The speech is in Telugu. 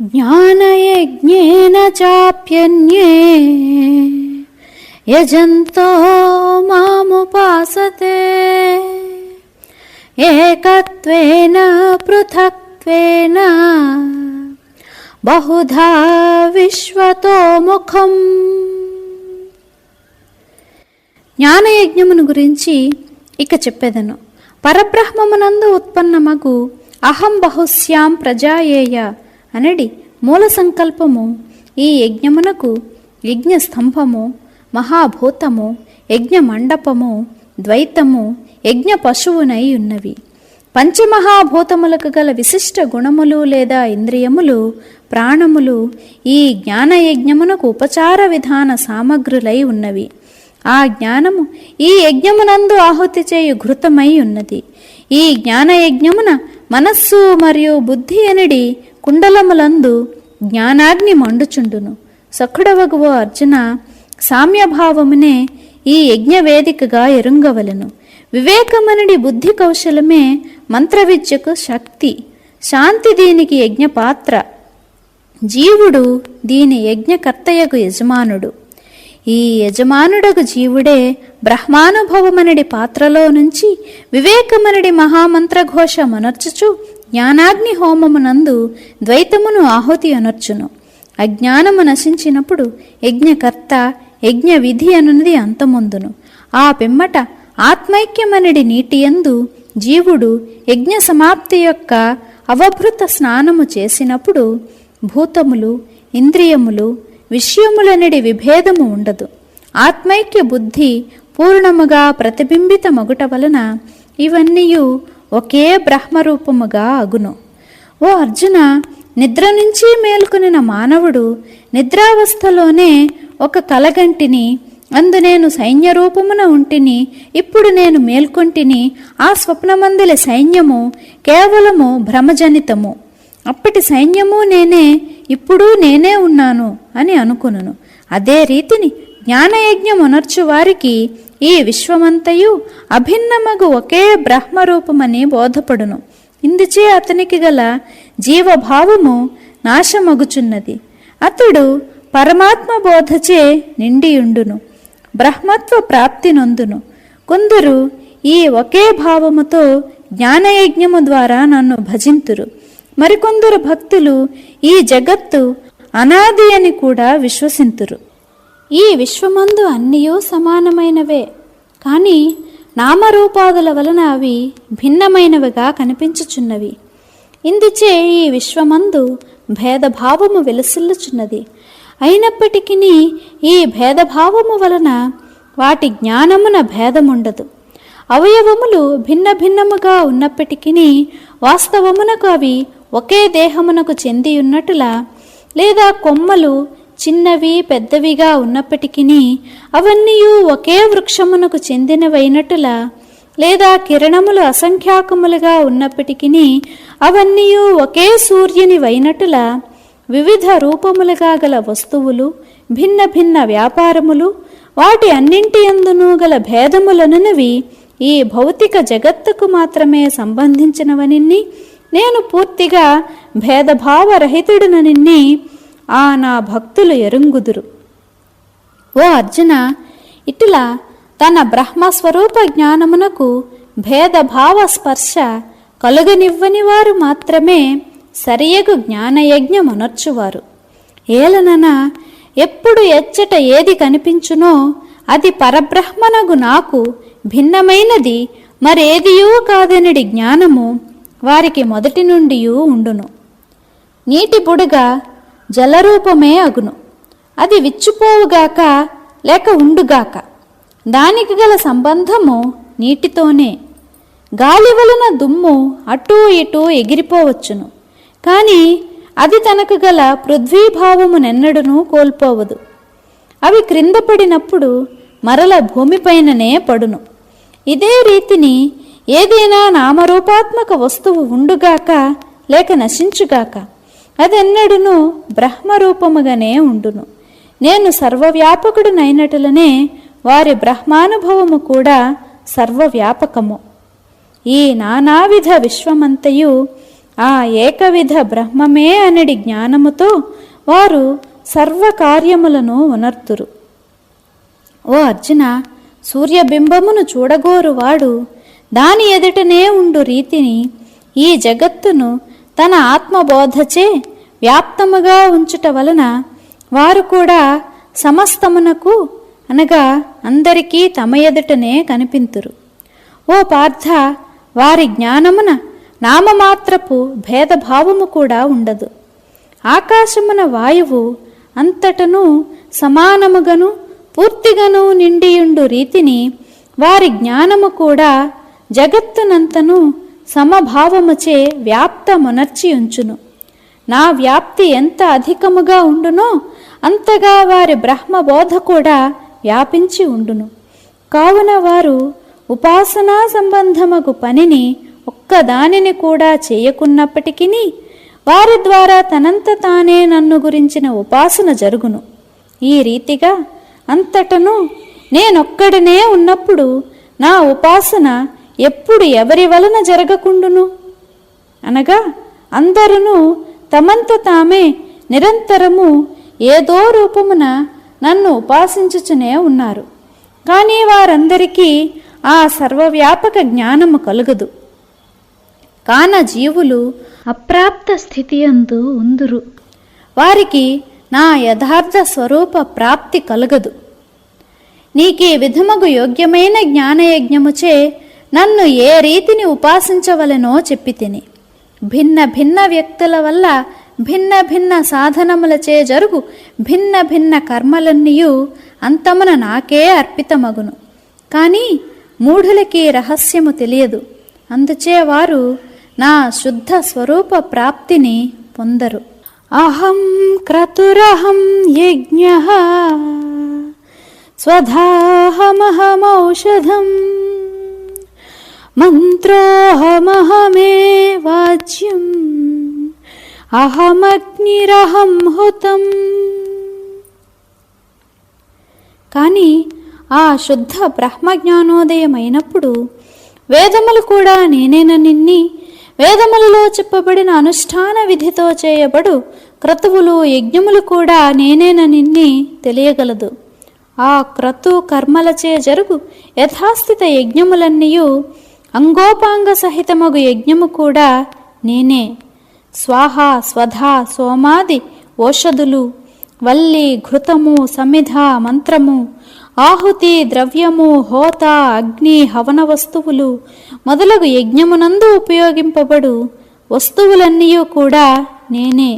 జ్ఞానయజ్ఞేన చాప్యన్యే యజంతో మాముపాసతే ఏకత్వేన పృథక్త్వేన బహుధా విశ్వతో ముఖం. జ్ఞానయజ్ఞమును గురించి ఇక చెప్పెదను. పరబ్రహ్మమునందు ఉత్పన్నమగు అహం బహుశ్యాం ప్రజాయేయ అనడి మూల సంకల్పము ఈ యజ్ఞమునకు యజ్ఞ స్తంభము, మహాభూతము, యజ్ఞ మండపము, ద్వైతము, యజ్ఞ పశువునై ఉన్నవి. పంచమహాభూతములకు గల విశిష్ట గుణములు లేదా ఇంద్రియములు, ప్రాణములు ఈ జ్ఞానయజ్ఞమునకు ఉపచార విధాన సామగ్రులై ఉన్నవి. ఆ జ్ఞానము ఈ యజ్ఞమునందు ఆహుతి చేయు ఘృతమై ఉన్నది. ఈ జ్ఞానయజ్ఞమున మనస్సు మరియు బుద్ధి అనడి కుండలములందు జ్ఞానాగ్ని మండుచుండును. సఖుడవగువ అర్జున, సామ్యభావమునే ఈ యజ్ఞవేదికగా ఎరుంగవలను. వివేకమనడి బుద్ధి కౌశలమే మంత్రవిద్యకు శక్తి. శాంతి దీనికి యజ్ఞపాత్ర. జీవుడు దీని యజ్ఞకర్తయగు యజమానుడు. ఈ యజమానుడగు జీవుడే బ్రహ్మానుభవమనడి పాత్రలో నుంచి వివేకమనడి మహామంత్రఘోష మనర్చుచు జ్ఞానాగ్ని హోమమునందు ద్వైతమును ఆహుతి అనర్చును. అజ్ఞానము నశించినప్పుడు యజ్ఞకర్త, యజ్ఞ విధి అనున్నది అంతమొందును. ఆ పిమ్మట ఆత్మైక్యమనడి నీటియందు జీవుడు యజ్ఞ సమాప్తి యొక్క అవభృత స్నానము చేసినప్పుడు భూతములు, ఇంద్రియములు, విషయములనడి విభేదము ఉండదు. ఆత్మైక్య బుద్ధి పూర్ణముగా ప్రతిబింబితమగుట వలన ఇవన్నీయు ఒకే బ్రహ్మరూపముగా అగును. ఓ అర్జున, నిద్ర నుంచి మేల్కొనిన మానవుడు నిద్రావస్థలోనే ఒక కలగంటిని, అందు నేను సైన్యరూపమున ఉంటిని, ఇప్పుడు నేను మేల్కొంటిని, ఆ స్వప్నమందుల సైన్యము కేవలము భ్రమజనితము, అప్పటి సైన్యము నేనే, ఇప్పుడు నేనే ఉన్నాను అని అనుకును. అదే రీతిని జ్ఞానయజ్ఞమునర్చు వారికి ఈ విశ్వమంతయు అభిన్నమగు ఒకే బ్రహ్మరూపమని బోధపడును. ఇందుచే అతనికి గల జీవభావము నాశమగుచున్నది. అతడు పరమాత్మ బోధచే నిండియుండును, బ్రహ్మత్వ ప్రాప్తి నొందును. కొందరు ఈ ఒకే భావముతో జ్ఞానయజ్ఞము ద్వారా నన్ను భజింతురు. మరికొందరు భక్తులు ఈ జగత్తు అనాది అని కూడా విశ్వసింతురు. ఈ విశ్వమందు అన్నీయూ సమానమైనవే, కానీ నామరూపాదుల వలన అవి భిన్నమైనవిగా కనిపించుచున్నవి. ఇందుచే ఈ విశ్వమందు భేదభావము వెలసిల్లుచున్నది. అయినప్పటికీ ఈ భేదభావము వలన వాటి జ్ఞానమున భేదముండదు. అవయవములు భిన్న భిన్నముగా ఉన్నప్పటికీ వాస్తవమునకు అవి ఒకే దేహమునకు చెందియున్నట్టులా, లేదా కొమ్మలు చిన్నవి పెద్దవిగా ఉన్నప్పటికీ అవన్నీ ఒకే వృక్షమునకు చెందినవైనట్టులా, లేదా కిరణములు అసంఖ్యాకములుగా ఉన్నప్పటికీ అవన్నీ ఒకే సూర్యుని వైనట్టులా, వివిధ రూపములుగా గల వస్తువులు, భిన్న భిన్న వ్యాపారములు, వాటి అన్నింటి యందును గల భేదములనునవి ఈ భౌతిక జగత్తుకు మాత్రమే సంబంధించినవనిన్ని, నేను పూర్తిగా భేదభావరహితుడననిన్ని ఆ నా భక్తులు ఎరుంగుదురు. ఓ అర్జున, ఇటులా తన బ్రహ్మస్వరూప జ్ఞానమునకు భేదభావ స్పర్శ కలుగనివ్వని వారు మాత్రమే సరియగు జ్ఞానయజ్ఞమునర్చువారు. ఏలనన ఎప్పుడు ఎచ్చట ఏది కనిపించునో అది పరబ్రహ్మనగు నాకు భిన్నమైనది మరేదియూ కాదనడి జ్ఞానము వారికి మొదటి నుండి ఉండును. నీటి బుడగ జలరూపమే అగును. అది విచ్చుపోవుగాక లేక ఉండుగాక, దానికి గల సంబంధము నీటితోనే. గాలి వలన దుమ్ము అటూ ఇటూ ఎగిరిపోవచ్చును, కానీ అది తనకు గల పృథ్వీభావమునెన్నడూ కోల్పోవదు. అవి క్రింద పడినప్పుడు మరల భూమిపైననే పడును. ఇదే రీతిని ఏదైనా నామరూపాత్మక వస్తువు ఉండుగాక లేక నశించుగాక, అదెన్నడూ బ్రహ్మరూపముగానే ఉండును. నేను సర్వవ్యాపకుడునైనట్లనే వారి బ్రహ్మానుభవము కూడా సర్వవ్యాపకము. ఈ నానావిధ విశ్వమంతయు ఆ ఏకవిధ బ్రహ్మమే అనడి జ్ఞానముతో వారు సర్వకార్యములను ఉనర్తురు. ఓ అర్జున, సూర్యబింబమును చూడగోరువాడు దాని ఎదుటనే ఉండు రీతిని ఈ జగత్తును తన ఆత్మబోధచే వ్యాప్తముగా ఉంచుట వలన వారు కూడా సమస్తమునకు అనగా అందరికీ తమ ఎదుటనే కనిపింతురు. ఓ పార్థ, వారి జ్ఞానమున నామమాత్రపు భేదభావము కూడా ఉండదు. ఆకాశమున వాయువు అంతటను సమానముగను పూర్తిగాను నిండియుండు రీతిని వారి జ్ఞానము కూడా జగత్తునంతను సమభావముచే వ్యాప్తమునర్చి ఉంచును. నా వ్యాప్తి ఎంత అధికముగా ఉండునో అంతగా వారి బ్రహ్మబోధ కూడా వ్యాపించి ఉండును. కావున వారు ఉపాసనా సంబంధమగు పనిని ఒక్కదానిని కూడా చేయకున్నప్పటికీ వారి ద్వారా తనంత తానే నన్ను గురించిన ఉపాసన జరుగును. ఈ రీతిగా అంతటను నేనొక్కడనే ఉన్నప్పుడు నా ఉపాసన ఎప్పుడు ఎవరి వలన జరగకుండును? అనగా అందరూ తమంత తామే నిరంతరము ఏదో రూపమున నన్ను ఉపాసించుచునే ఉన్నారు. కానీ వారందరికీ ఆ సర్వవ్యాపక జ్ఞానము కలుగదు. కాన జీవులు అప్రాప్త స్థితియందు ఉందురు. వారికి నా యథార్థ స్వరూప ప్రాప్తి కలుగదు. నీకీ విధముగు యోగ్యమైన జ్ఞానయజ్ఞముచే నన్ను ఏ రీతిని ఉపాసించవలెనో చెప్పి తిని. భిన్న భిన్న వ్యక్తుల వల్ల భిన్న భిన్న సాధనములచే జరుగు భిన్న భిన్న కర్మలన్నీయు అంతమున నాకే అర్పితమగును. కానీ మూఢులకి రహస్యము తెలియదు. అందుచే వారు నా శుద్ధ స్వరూప ప్రాప్తిని పొందరు. అహం క్రతురహం యజ్ఞః స్వధాహమహమౌషధం మంత్రోహమహమే వాచ్యం అహమగ్నిరహం హుతం. కానీ ఆ శుద్ధ బ్రహ్మజ్ఞానోదయమైనప్పుడు వేదములు కూడా నేనేననిన్ని వేదములలో చెప్పబడిన అనుష్ఠాన విధితో చేయబడు క్రతువులు యజ్ఞములు కూడా నేనేననిన్ని తెలియగలదు. ఆ క్రతు కర్మలచే జరుగు యథాస్థిత యజ్ఞములన్నీయు అంగోపాంగ సహితమగు యజ్ఞము కూడా నేనే. స్వాహ స్వధ సోమాది ఓషధులు వల్లి ఘృతము సమిధ మంత్రము ఆహుతి ద్రవ్యము హోత అగ్ని హవన వస్తువులు మొదలగు యజ్ఞమునందు ఉపయోగింపబడు వస్తువులన్నీయూ కూడా నేనే.